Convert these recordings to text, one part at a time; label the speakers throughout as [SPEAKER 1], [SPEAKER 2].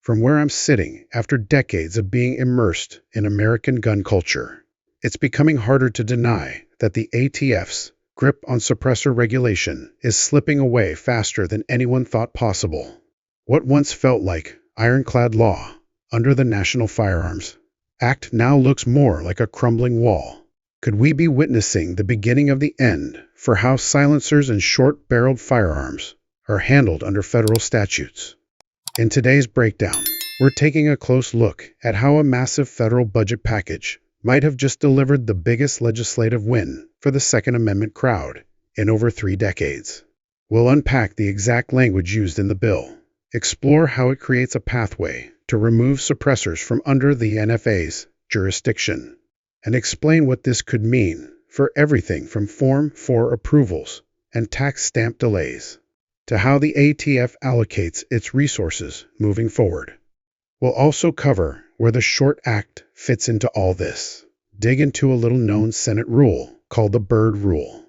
[SPEAKER 1] From where I'm sitting after decades of being immersed in American gun culture, it's becoming harder to deny that the ATF's grip on suppressor regulation is slipping away faster than anyone thought possible. What once felt like ironclad law under the National Firearms Act now looks more like a crumbling wall. Could we be witnessing the beginning of the end for how silencers and short-barreled firearms are handled under federal statutes? In today's breakdown, we're taking a close look at how a massive federal budget package might have just delivered the biggest legislative win for the Second Amendment crowd in over 3 decades. We'll unpack the exact language used in the bill, explore how it creates a pathway to remove suppressors from under the NFA's jurisdiction, and explain what this could mean for everything from Form 4 approvals and tax stamp delays to how the ATF allocates its resources moving forward. We'll also cover where the Short Act fits into all this, dig into a little-known Senate rule called the Byrd Rule,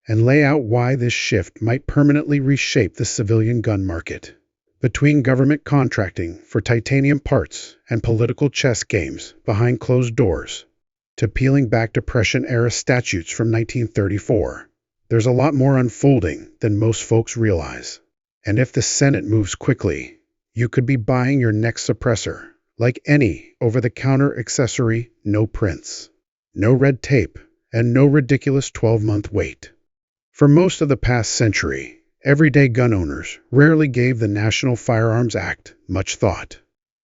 [SPEAKER 1] and lay out why this shift might permanently reshape the civilian gun market. Between government contracting for titanium parts and political chess games behind closed doors, to peeling back Depression-era statutes from 1934, there's a lot more unfolding than most folks realize. And if the Senate moves quickly, you could be buying your next suppressor, like any over-the-counter accessory, no prints, no red tape, and no ridiculous 12-month wait. For most of the past century, everyday gun owners rarely gave the National Firearms Act much thought.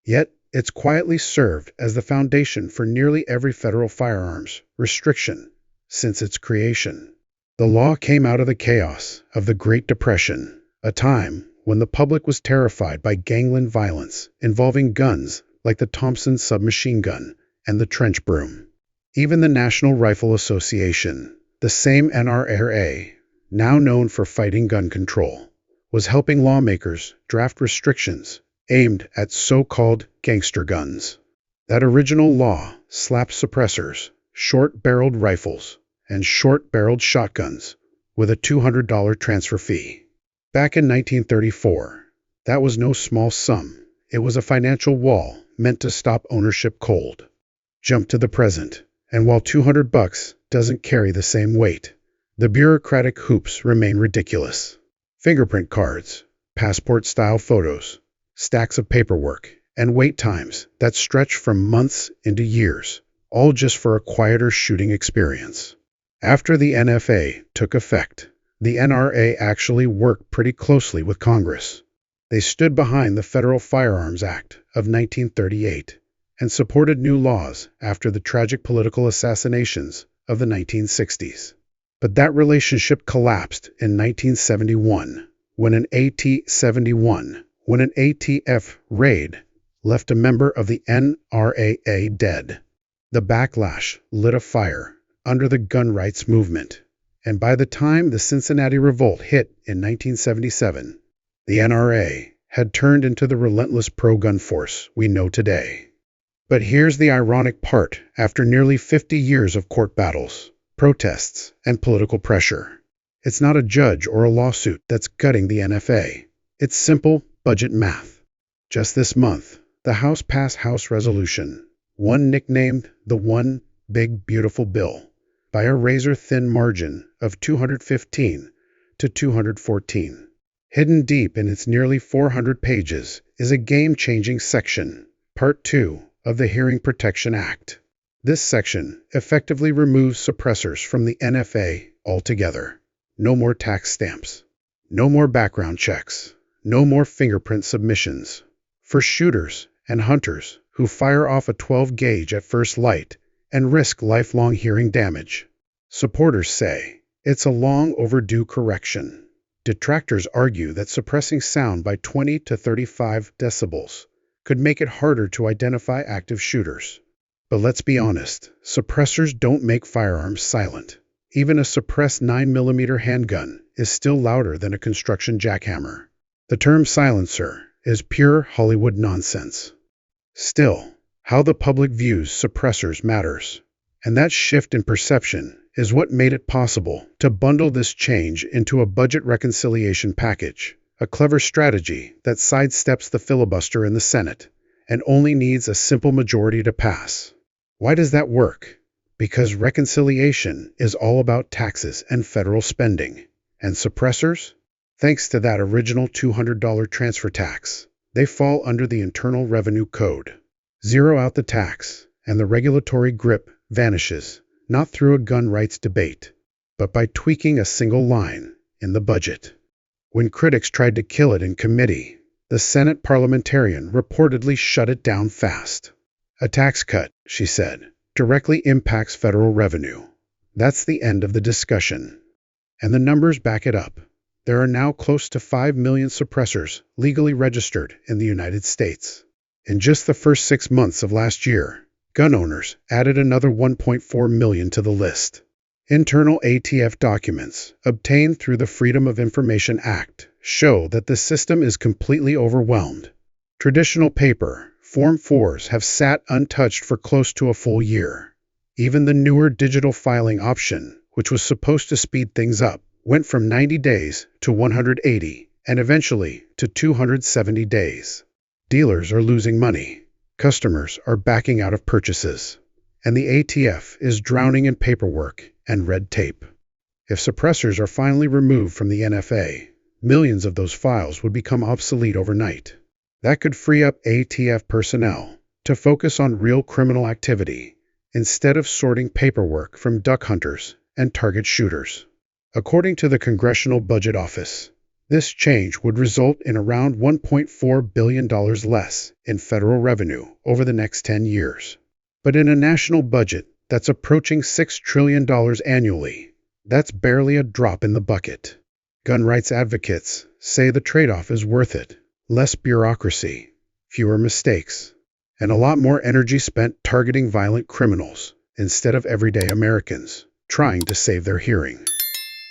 [SPEAKER 1] Yet, it's quietly served as the foundation for nearly every federal firearms restriction since its creation. The law came out of the chaos of the Great Depression, a time when the public was terrified by gangland violence involving guns like the Thompson submachine gun and the trench broom. Even the National Rifle Association, the same NRA, now known for fighting gun control, was helping lawmakers draft restrictions aimed at so-called gangster guns. That original law slapped suppressors, short-barreled rifles, and short-barreled shotguns with a $200 transfer fee. Back in 1934, that was no small sum. It was a financial wall meant to stop ownership cold. Jump to the present, and while $200 doesn't carry the same weight, the bureaucratic hoops remain ridiculous. Fingerprint cards, passport-style photos, stacks of paperwork, and wait times that stretch from months into years, all just for a quieter shooting experience. After the NFA took effect, the NRA actually worked pretty closely with Congress. They stood behind the Federal Firearms Act of 1938 and supported new laws after the tragic political assassinations of the 1960s. But that relationship collapsed in 1971 when an ATF raid left a member of the NRA dead. The backlash lit a fire under the gun rights movement, and by the time the Cincinnati Revolt hit in 1977, the NRA had turned into the relentless pro-gun force we know today. But here's the ironic part: after nearly 50 years of court battles, protests, and political pressure, it's not a judge or a lawsuit that's gutting the NFA. It's simple budget math. Just this month, the House passed House Resolution, one nicknamed the One Big Beautiful Bill, by a razor-thin margin of 215 to 214. Hidden deep in its nearly 400 pages is a game-changing section, Part 2 of the Hearing Protection Act. This section effectively removes suppressors from the NFA altogether. No more tax stamps. No more background checks. No more fingerprint submissions. For shooters and hunters who fire off a 12-gauge at first light and risk lifelong hearing damage, supporters say it's a long overdue correction. Detractors argue that suppressing sound by 20 to 35 decibels could make it harder to identify active shooters. But let's be honest, suppressors don't make firearms silent. Even a suppressed 9mm handgun is still louder than a construction jackhammer. The term silencer is pure Hollywood nonsense. Still, how the public views suppressors matters. And that shift in perception is what made it possible to bundle this change into a budget reconciliation package, a clever strategy that sidesteps the filibuster in the Senate and only needs a simple majority to pass. Why does that work? Because reconciliation is all about taxes and federal spending. And suppressors? Thanks to that original $200 transfer tax, they fall under the Internal Revenue Code. Zero out the tax, and the regulatory grip vanishes, not through a gun rights debate, but by tweaking a single line in the budget. When critics tried to kill it in committee, the Senate parliamentarian reportedly shut it down fast. A tax cut, she said, directly impacts federal revenue. That's the end of the discussion. And the numbers back it up. There are now close to 5 million suppressors legally registered in the United States. In just the first 6 months of last year, gun owners added another 1.4 million to the list. Internal ATF documents obtained through the Freedom of Information Act show that the system is completely overwhelmed. Traditional paper, Form 4s, have sat untouched for close to a full year. Even the newer digital filing option, which was supposed to speed things up, went from 90 days to 180 and eventually to 270 days. Dealers are losing money. Customers are backing out of purchases. And the ATF is drowning in paperwork and red tape. If suppressors are finally removed from the NFA, millions of those files would become obsolete overnight. That could free up ATF personnel to focus on real criminal activity instead of sorting paperwork from duck hunters and target shooters. According to the Congressional Budget Office, this change would result in around $1.4 billion less in federal revenue over the next 10 years. But in a national budget that's approaching $6 trillion annually, that's barely a drop in the bucket. Gun rights advocates say the trade-off is worth it. Less bureaucracy, fewer mistakes, and a lot more energy spent targeting violent criminals instead of everyday Americans trying to save their hearing.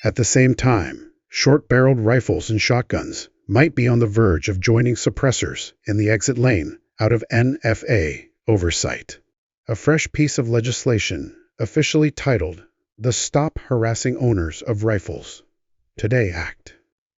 [SPEAKER 1] At the same time, short-barreled rifles and shotguns might be on the verge of joining suppressors in the exit lane out of NFA oversight. A fresh piece of legislation, officially titled the Stop Harassing Owners of Rifles Today Act,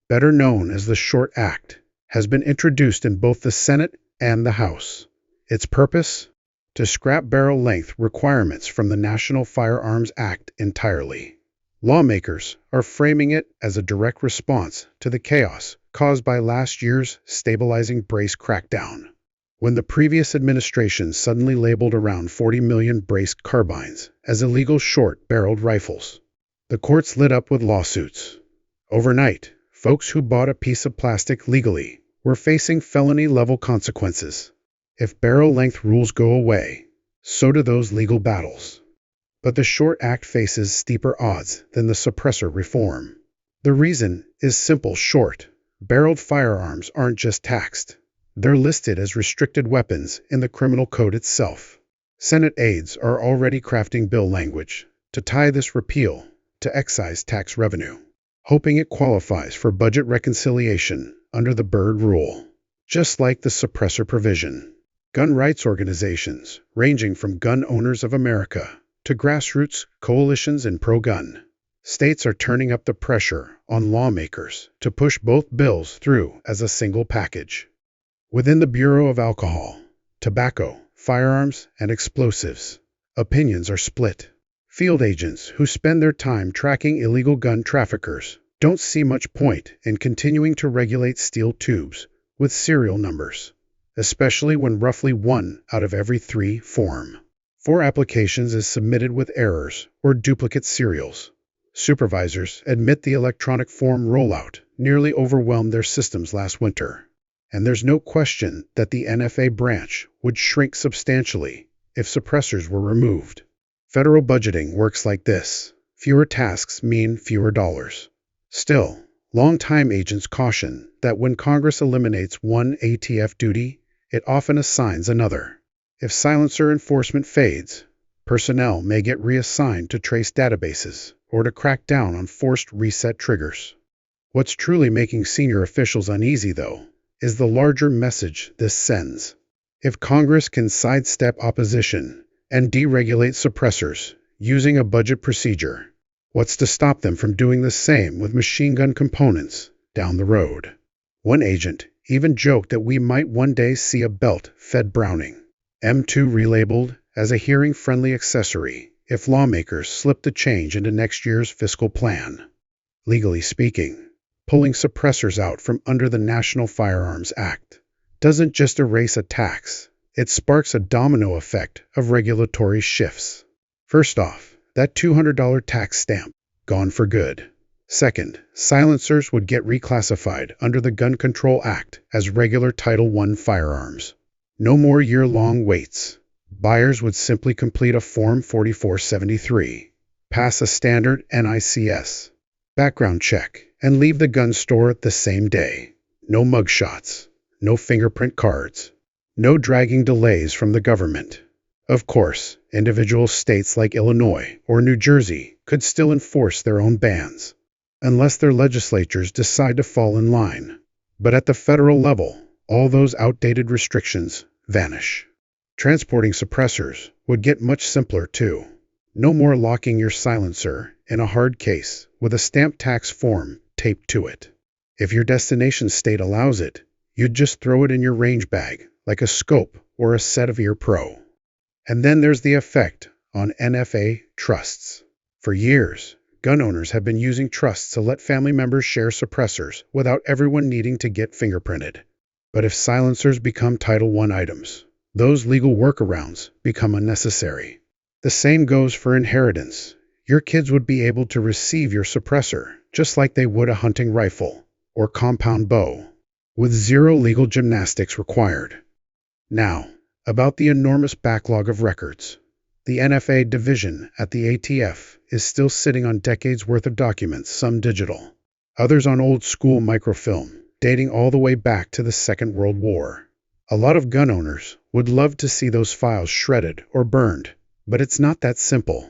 [SPEAKER 1] better known as the Short Act, has been introduced in both the Senate and the House. Its purpose? To scrap barrel length requirements from the National Firearms Act entirely. Lawmakers are framing it as a direct response to the chaos caused by last year's stabilizing brace crackdown, when the previous administration suddenly labeled around 40 million braced carbines as illegal short-barreled rifles. The courts lit up with lawsuits. Overnight, folks who bought a piece of plastic legally were facing felony-level consequences. If barrel length rules go away, so do those legal battles. But the Short Act faces steeper odds than the suppressor reform. The reason is simple: short-barreled firearms aren't just taxed. They're listed as restricted weapons in the criminal code itself. Senate aides are already crafting bill language to tie this repeal to excise tax revenue, hoping it qualifies for budget reconciliation under the Byrd Rule. Just like the suppressor provision, gun rights organizations, ranging from Gun Owners of America to grassroots coalitions and pro-gun states, are turning up the pressure on lawmakers to push both bills through as a single package. Within the Bureau of Alcohol, Tobacco, Firearms, and Explosives, opinions are split. Field agents who spend their time tracking illegal gun traffickers don't see much point in continuing to regulate steel tubes with serial numbers, especially when roughly 1 out of every 3 Form 4 applications is submitted with errors or duplicate serials. Supervisors admit the electronic form rollout nearly overwhelmed their systems last winter, and there's no question that the NFA branch would shrink substantially if suppressors were removed. Federal budgeting works like this: fewer tasks mean fewer dollars. Still, longtime agents caution that when Congress eliminates one ATF duty, it often assigns another. If silencer enforcement fades, personnel may get reassigned to trace databases or to crack down on forced reset triggers. What's truly making senior officials uneasy, though, is the larger message this sends. If Congress can sidestep opposition and deregulate suppressors using a budget procedure, what's to stop them from doing the same with machine gun components down the road? One agent even joked that we might one day see a belt-fed Browning M2 relabeled as a hearing-friendly accessory if lawmakers slip the change into next year's fiscal plan. Legally speaking, pulling suppressors out from under the National Firearms Act doesn't just erase a tax, it sparks a domino effect of regulatory shifts. First off, that $200 tax stamp, gone for good. Second, silencers would get reclassified under the Gun Control Act as regular Title I firearms. No more year-long waits. Buyers would simply complete a Form 4473, pass a standard NICS background check, and leave the gun store the same day. No mugshots, no fingerprint cards, no dragging delays from the government. Of course, individual states like Illinois or New Jersey could still enforce their own bans, unless their legislatures decide to fall in line. But at the federal level, all those outdated restrictions vanish. Transporting suppressors would get much simpler too. No more locking your silencer in a hard case with a stamp tax form taped to it. If your destination state allows it, you'd just throw it in your range bag like a scope or a set of Ear Pro. And then there's the effect on NFA trusts. For years, gun owners have been using trusts to let family members share suppressors without everyone needing to get fingerprinted. But if silencers become Title I items, those legal workarounds become unnecessary. The same goes for inheritance. Your kids would be able to receive your suppressor just like they would a hunting rifle or compound bow, with zero legal gymnastics required. Now, about the enormous backlog of records. The NFA division at the ATF is still sitting on decades worth of documents, some digital, others on old school microfilm, dating all the way back to the Second World War. A lot of gun owners would love to see those files shredded or burned, but it's not that simple.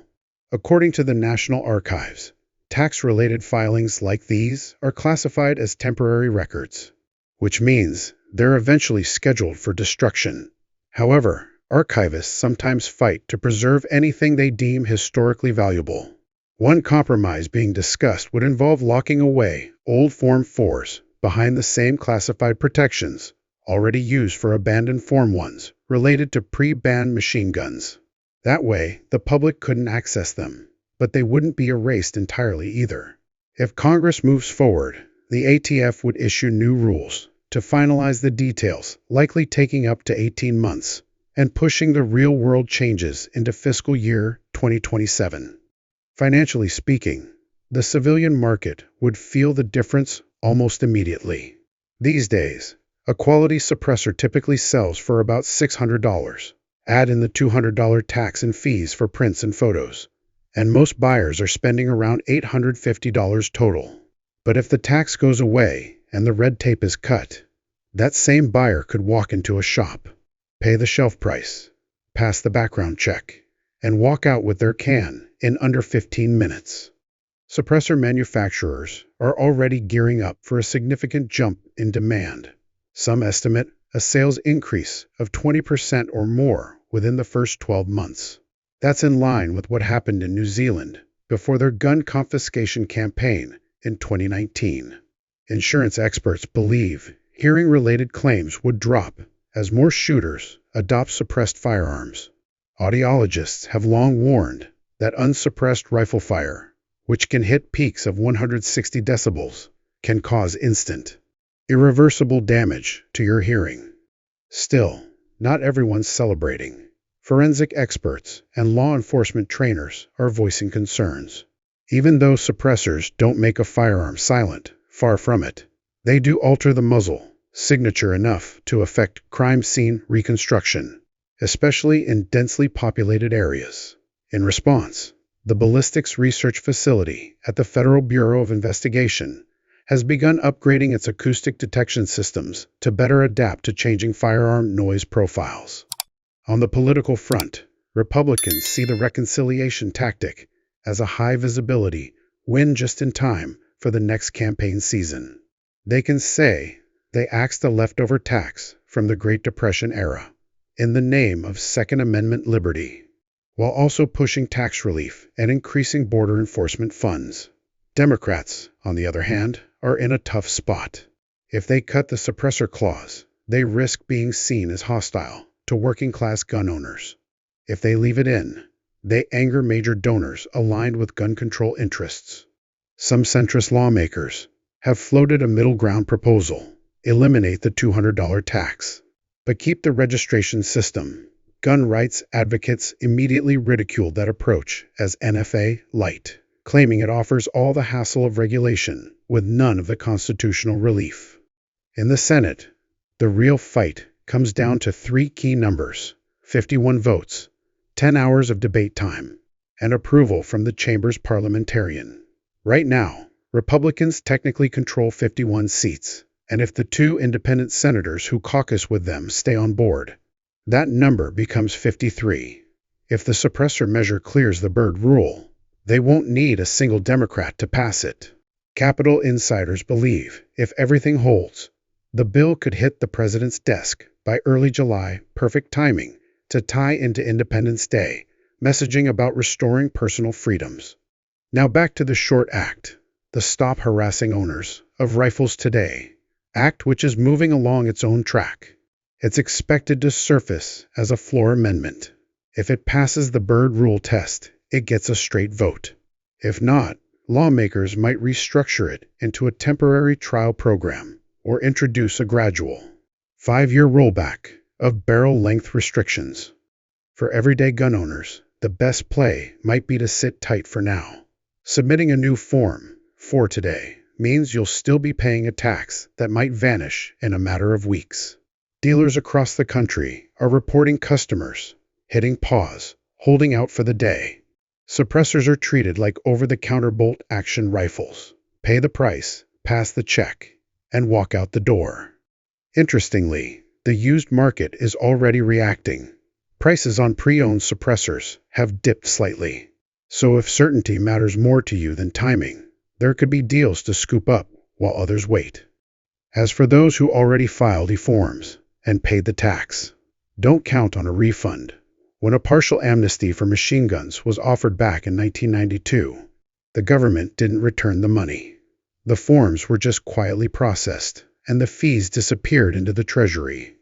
[SPEAKER 1] According to the National Archives, tax-related filings like these are classified as temporary records, which means they're eventually scheduled for destruction. However, archivists sometimes fight to preserve anything they deem historically valuable. One compromise being discussed would involve locking away old Form 4s behind the same classified protections already used for abandoned Form 1s related to pre-ban machine guns. That way, the public couldn't access them, but they wouldn't be erased entirely either. If Congress moves forward, the ATF would issue new rules to finalize the details, likely taking up to 18 months, and pushing the real-world changes into fiscal year 2027. Financially speaking, the civilian market would feel the difference almost immediately. These days, a quality suppressor typically sells for about $600. Add in the $200 tax and fees for prints and photos, and most buyers are spending around $850 total. But if the tax goes away and the red tape is cut, that same buyer could walk into a shop, pay the shelf price, pass the background check, and walk out with their can in under 15 minutes. Suppressor manufacturers are already gearing up for a significant jump in demand. Some estimate a sales increase of 20% or more within the first 12 months. That's in line with what happened in New Zealand before their gun confiscation campaign in 2019. Insurance experts believe hearing-related claims would drop as more shooters adopt suppressed firearms. Audiologists have long warned that unsuppressed rifle fire, which can hit peaks of 160 decibels, can cause instant, irreversible damage to your hearing. Still, not everyone's celebrating. Forensic experts and law enforcement trainers are voicing concerns. Even though suppressors don't make a firearm silent, far from it, they do alter the muzzle signature enough to affect crime scene reconstruction, especially in densely populated areas. In response, the Ballistics Research Facility at the Federal Bureau of Investigation has begun upgrading its acoustic detection systems to better adapt to changing firearm noise profiles. On the political front, Republicans see the reconciliation tactic as a high-visibility win just in time for the next campaign season. They can say they axed the leftover tax from the Great Depression era in the name of Second Amendment liberty, while also pushing tax relief and increasing border enforcement funds. Democrats, on the other hand, are in a tough spot. If they cut the suppressor clause, they risk being seen as hostile to working-class gun owners. If they leave it in, they anger major donors aligned with gun control interests. Some centrist lawmakers have floated a middle ground proposal: eliminate the $200 tax, but keep the registration system. Gun rights advocates immediately ridiculed that approach as NFA light, claiming it offers all the hassle of regulation with none of the constitutional relief. In the Senate, the real fight comes down to three key numbers: 51 votes, 10 hours of debate time, and approval from the chamber's parliamentarian. Right now, Republicans technically control 51 seats, and if the two independent senators who caucus with them stay on board, that number becomes 53. If the suppressor measure clears the Byrd rule, they won't need a single Democrat to pass it. Capitol insiders believe if everything holds, the bill could hit the president's desk by early July, perfect timing to tie into Independence Day, messaging about restoring personal freedoms. Now back to the short act, the Stop Harassing Owners of Rifles Today Act, which is moving along its own track. It's expected to surface as a floor amendment. If it passes the Byrd rule test, it gets a straight vote. If not, lawmakers might restructure it into a temporary trial program or introduce a gradual 5-year rollback of barrel length restrictions. For everyday gun owners, the best play might be to sit tight for now. Submitting a new Form 4 today means you'll still be paying a tax that might vanish in a matter of weeks. Dealers across the country are reporting customers hitting pause, holding out for the day. Suppressors are treated like over-the-counter bolt-action rifles. Pay the price, pass the check, and walk out the door. Interestingly, the used market is already reacting. Prices on pre-owned suppressors have dipped slightly. So if certainty matters more to you than timing, there could be deals to scoop up while others wait. As for those who already filed e-forms and paid the tax, don't count on a refund. When a partial amnesty for machine guns was offered back in 1992, the government didn't return the money. The forms were just quietly processed, and the fees disappeared into the Treasury.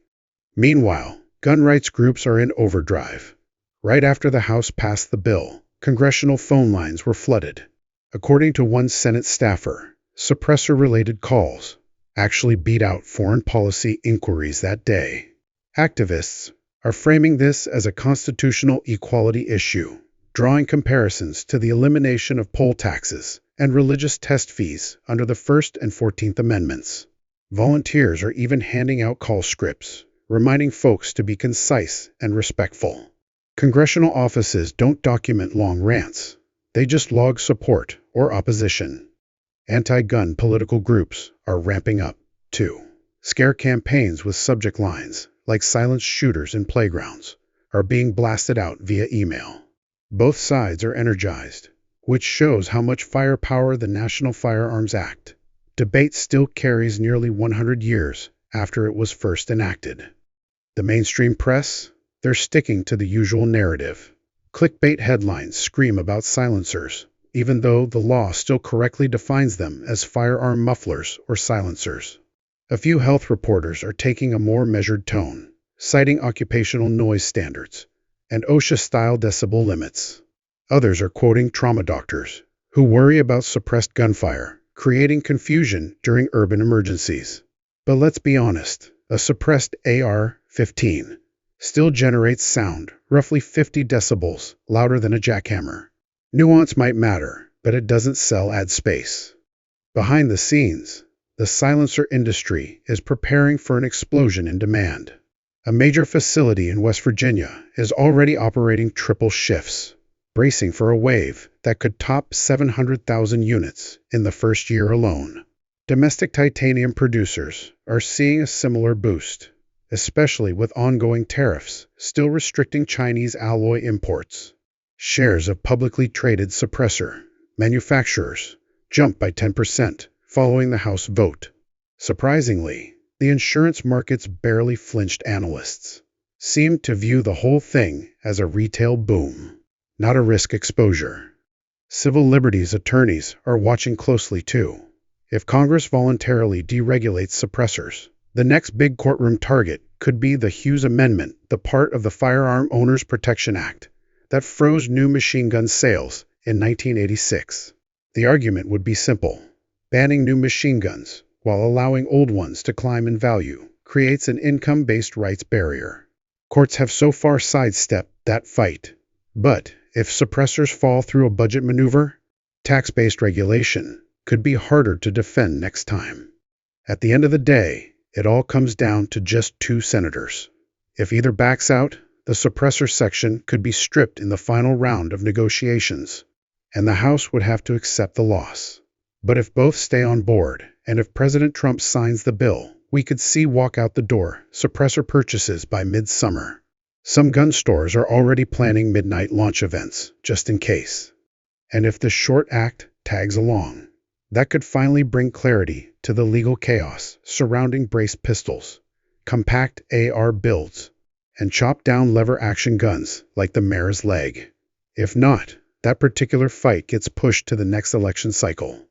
[SPEAKER 1] Meanwhile, gun rights groups are in overdrive. Right after the House passed the bill, congressional phone lines were flooded. According to one Senate staffer, suppressor-related calls actually beat out foreign policy inquiries that day. Activists are framing this as a constitutional equality issue, drawing comparisons to the elimination of poll taxes and religious test fees under the First and 14th Amendments. Volunteers are even handing out call scripts, reminding folks to be concise and respectful. Congressional offices don't document long rants. They just log support or opposition. Anti-gun political groups are ramping up, too. Scare campaigns with subject lines like "silence shooters in playgrounds" are being blasted out via email. Both sides are energized, which shows how much firepower the National Firearms Act debate still carries nearly 100 years after it was first enacted. The mainstream press, they're sticking to the usual narrative. Clickbait headlines scream about silencers, even though the law still correctly defines them as firearm mufflers or silencers. A few health reporters are taking a more measured tone, citing occupational noise standards and OSHA-style decibel limits. Others are quoting trauma doctors who worry about suppressed gunfire, creating confusion during urban emergencies. But let's be honest, a suppressed AR-15 still generates sound roughly 50 decibels louder than a jackhammer. Nuance might matter, but it doesn't sell ad space. Behind the scenes, the silencer industry is preparing for an explosion in demand. A major facility in West Virginia is already operating triple shifts, bracing for a wave that could top 700,000 units in the first year alone. Domestic titanium producers are seeing a similar boost, especially with ongoing tariffs still restricting Chinese alloy imports. Shares of publicly traded suppressor manufacturers jumped by 10% following the House vote. Surprisingly, the insurance market's barely flinched analysts seemed to view the whole thing as a retail boom, not a risk exposure. Civil liberties attorneys are watching closely too. If Congress voluntarily deregulates suppressors, the next big courtroom target could be the Hughes Amendment, the part of the Firearm Owners Protection Act that froze new machine gun sales in 1986. The argument would be simple. Banning new machine guns while allowing old ones to climb in value creates an income-based rights barrier. Courts have so far sidestepped that fight. But if suppressors fall through a budget maneuver, tax-based regulation could be harder to defend next time. At the end of the day, it all comes down to just two senators. If either backs out, the suppressor section could be stripped in the final round of negotiations, and the House would have to accept the loss. But if both stay on board, and if President Trump signs the bill, we could see walk out the door suppressor purchases by midsummer. Some gun stores are already planning midnight launch events, just in case. And if the short act tags along, that could finally bring clarity to the legal chaos surrounding braced pistols, compact AR builds, and chop-down lever-action guns like the mare's leg. If not, that particular fight gets pushed to the next election cycle.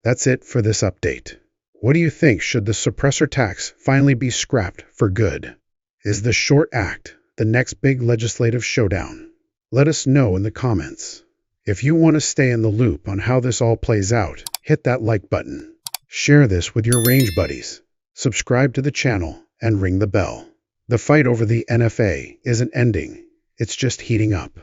[SPEAKER 1] That's it for this update. What do you think? Should the suppressor tax finally be scrapped for good? Is the short act the next big legislative showdown? Let us know in the comments. If you want to stay in the loop on how this all plays out, hit that like button. Share this with your range buddies. Subscribe to the channel and ring the bell. The fight over the NFA isn't ending, it's just heating up.